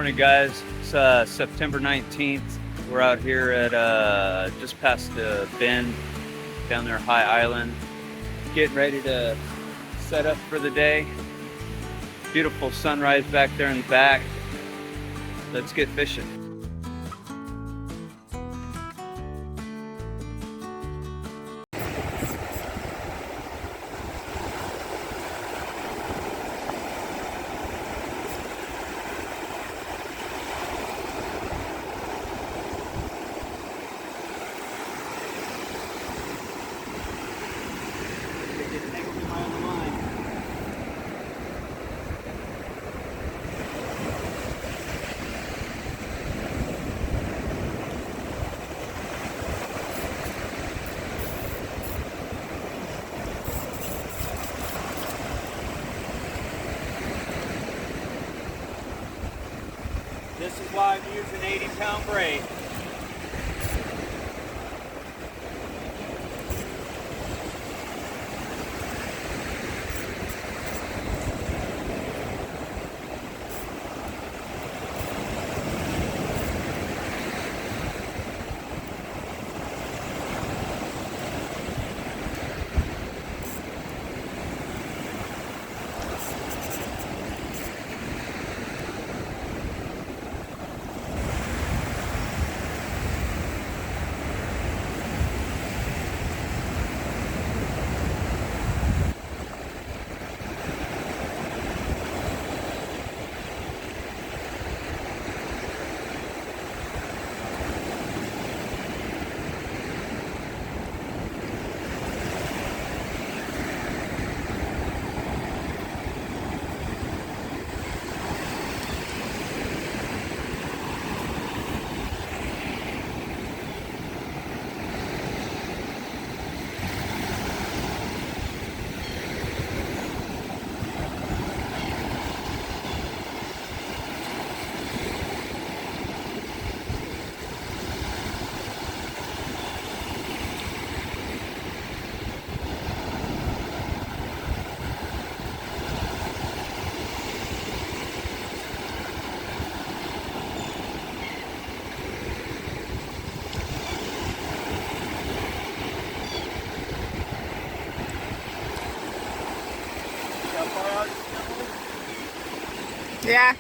morning, guys. It's September 19th. We're out here at just past Bend, down there, High Island, getting ready to set up for the day. Beautiful sunrise back there in the back. Let's get fishing. This is why I'm using 80-pound braid. Yeah.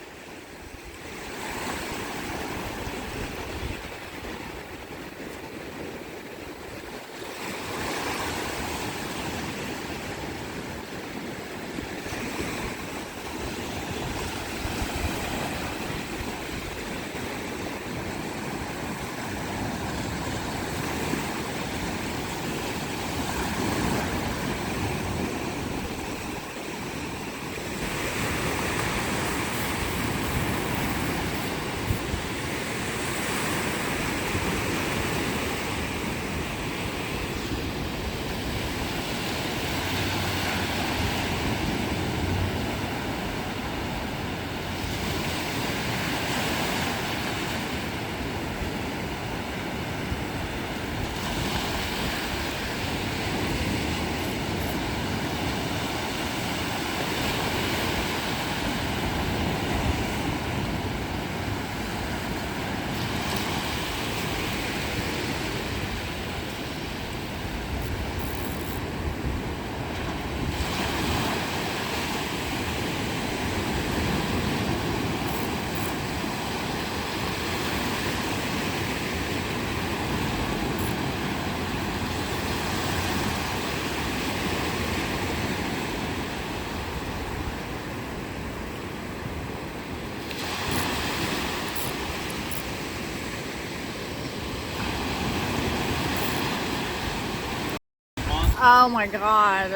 Oh my God.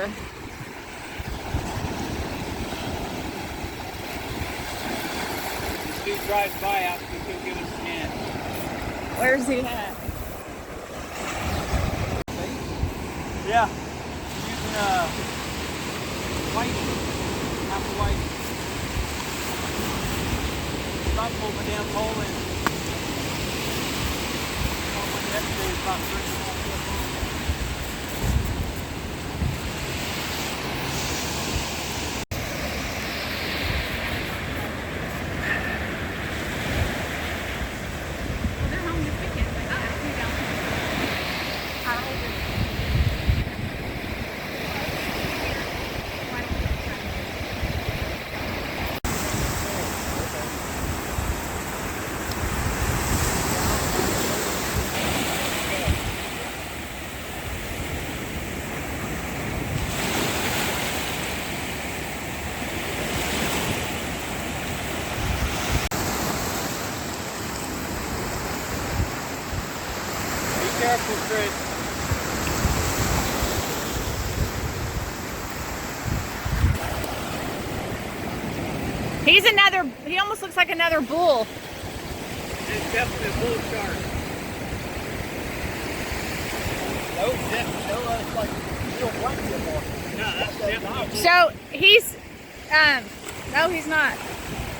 This dude drives by, asked if he'll give us a hand. Where's he at? Yeah, using white, half white. Stop pulling the damn pole in. Yesterday was about 3.5 foot long. some straight. He almost looks like another bull. It's definitely a bull shark. It's like real white anymore. No, that's definitely. So he's, no, he's not.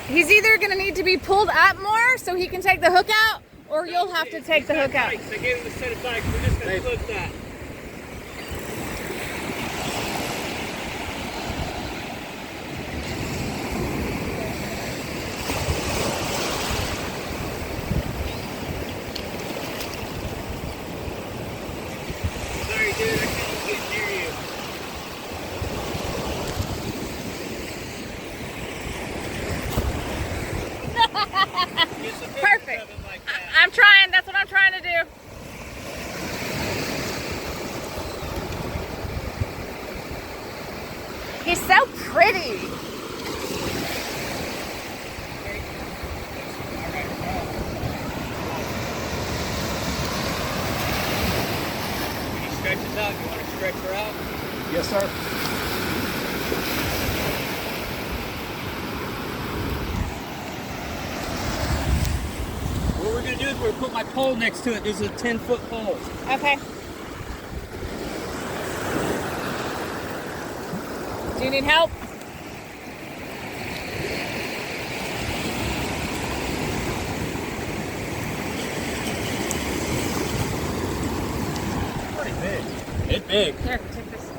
He's either gonna need to be pulled up more so he can take the hook out, or you'll have to take the hook out. I gave him a set of dikes. We're just gonna flip that. Sorry, dude, I can't get near you. Perfect. I'm trying. That's what I'm trying to do. He's so pretty. When he stretches out, you want to stretch her out? Yes, sir. What we're gonna do is we're gonna put my pole next to it. This is a 10-foot pole. Okay. Do you need help? Pretty big. It's big. Here, take this.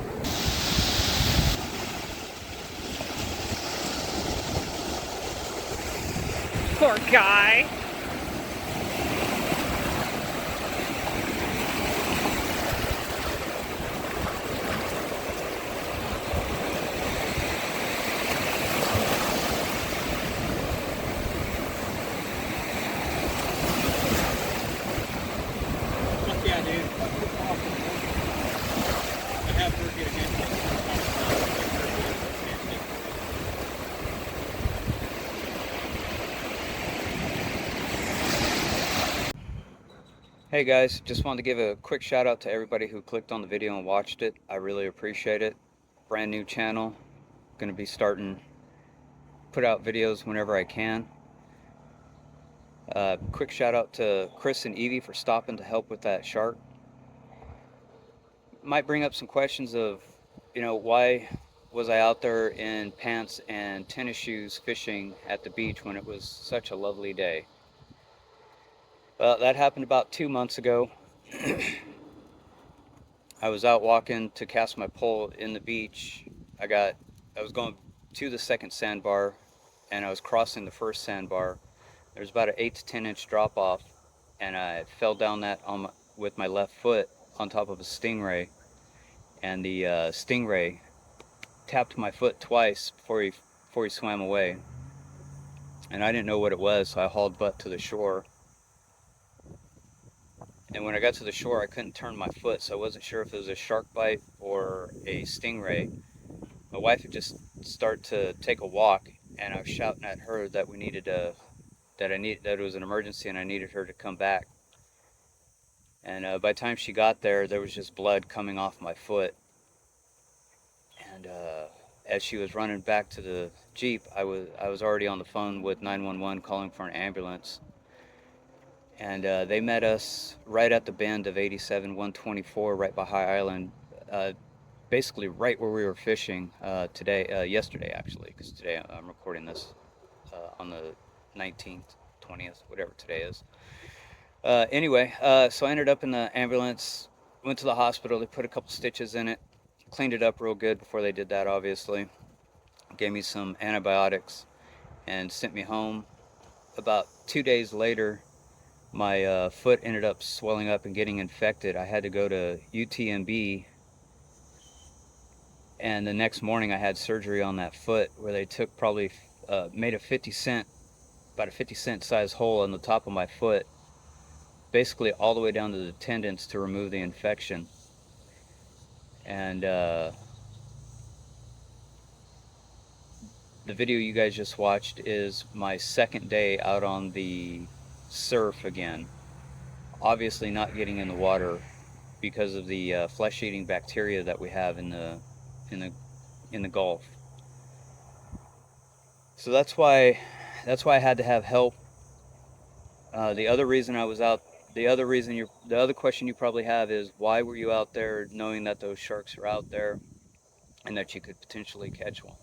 Poor guy. Fuck yeah, dude. I have her get a handshake. Hey guys, just wanted to give a quick shout out to everybody who clicked on the video and watched it. I really appreciate it. Brand new channel. Gonna be starting put out videos whenever I can. Quick shout out to Chris and Evie for stopping to help with that shark. Might bring up some questions of, why was I out there in pants and tennis shoes fishing at the beach when it was such a lovely day? Well, that happened about 2 months ago. I was out walking to cast my pole in the beach. I was going to the second sandbar, and I was crossing the first sandbar. There's about an 8 to 10 inch drop off, and I fell down that with my left foot on top of a stingray, and the stingray tapped my foot twice before he swam away, and I didn't know what it was, so I hauled butt to the shore. And when I got to the shore, I couldn't turn my foot, so I wasn't sure if it was a shark bite or a stingray. My wife had just started to take a walk, and I was shouting at her that that it was an emergency and I needed her to come back. And by the time she got there, there was just blood coming off my foot. And as she was running back to the Jeep, I was already on the phone with 911 calling for an ambulance. And they met us right at the bend of 87-124, right by High Island, basically right where we were fishing yesterday actually, because today I'm recording this on the 19th, 20th, whatever today is. Anyway, so I ended up in the ambulance, went to the hospital, they put a couple stitches in it, cleaned it up real good before they did that, obviously. Gave me some antibiotics and sent me home. About 2 days later, my foot ended up swelling up and getting infected. I had to go to UTMB, and the next morning I had surgery on that foot where they took made about a 50 cent size hole in the top of my foot, basically all the way down to the tendons to remove the infection. And the video you guys just watched is my second day out on the surf again. Obviously not getting in the water because of the flesh-eating bacteria that we have in the Gulf. So that's why I had to have help. The other reason I was out, the other question you probably have is, why were you out there knowing that those sharks are out there and that you could potentially catch one?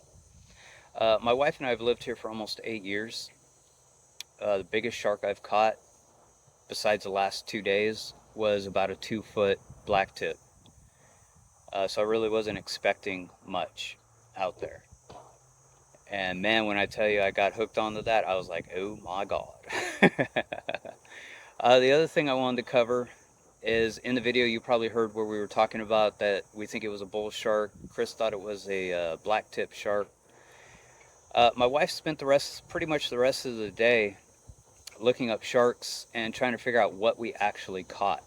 My wife and I have lived here for almost 8 years. The biggest shark I've caught, besides the last 2 days, was about a 2-foot blacktip. So I really wasn't expecting much out there. And man, when I tell you I got hooked onto that, I was like, oh my God. The other thing I wanted to cover is, in the video you probably heard where we were talking about that we think it was a bull shark. Chris thought it was a blacktip shark. My wife spent pretty much the rest of the day looking up sharks and trying to figure out what we actually caught.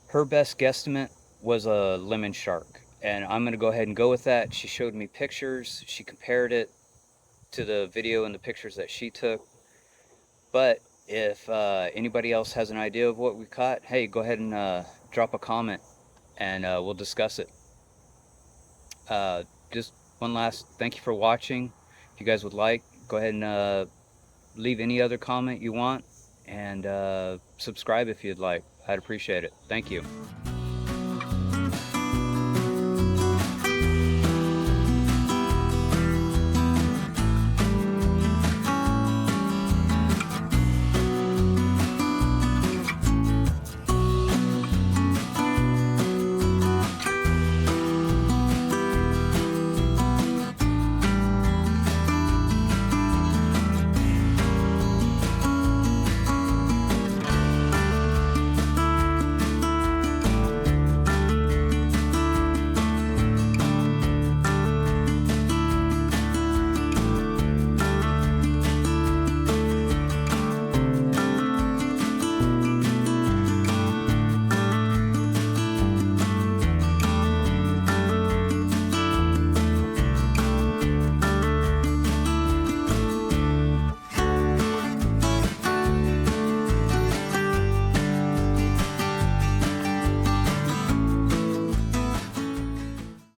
Her best guesstimate was a lemon shark, and I'm going to go ahead and go with that. She showed me pictures, she compared it to the video and the pictures that she took. But if anybody else has an idea of what we caught, hey, go ahead and drop a comment and we'll discuss it. Just one last thank you for watching. If you guys would like, go ahead and leave any other comment you want, and subscribe if you'd like. I'd appreciate it. Thank you.